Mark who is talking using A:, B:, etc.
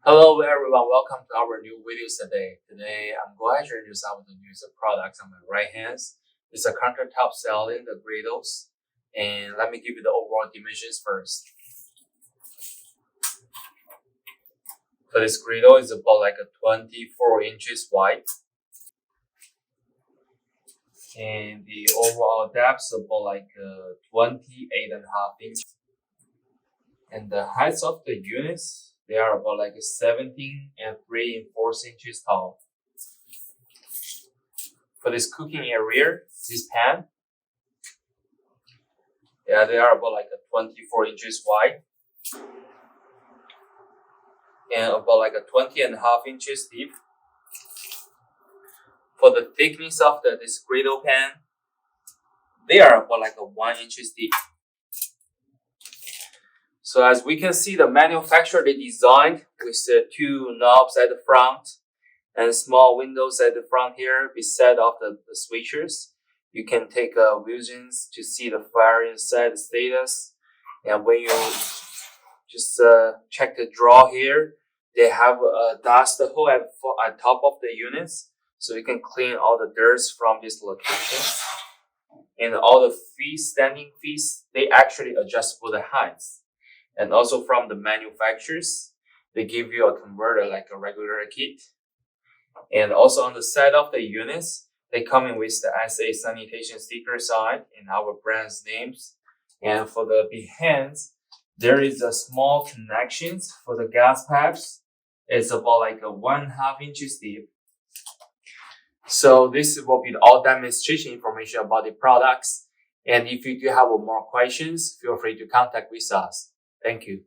A: Hello everyone, welcome to our new videos today. Today I'm going to introduce some of the newest products on my right hand. It's a countertop selling the griddles. And let me give you the overall dimensions first. So this griddle is about like a 24 inches wide. And the overall depth is about like 28.5 inches. And the height of the units, they are about like 17 and 3/4 inches tall. For this cooking area, this pan, they are about like a 24 inches wide and about like a 20.5 inches deep. For the thickness of this griddle pan, they are about like a 1 inches deep. So as we can see, the manufacturer they designed with the two knobs at the front and small windows at the front here beside of the switches. You can take visions to see the fire inside status. And when you just check the drawer here, they have a dust hole at top of the units, so you can clean all the dirt from this location. And all the standing feet, they actually adjust for the heights. And also from the manufacturers, they give you a converter like a regular kit. And also on the side of the units, they come in with the SA sanitation sticker side and our brand's names. And for the behinds, there is a small connections for the gas pipes. It's about like a 1/2 inches deep. So this will be all demonstration information about the products. And if you do have more questions, feel free to contact with us. Thank you.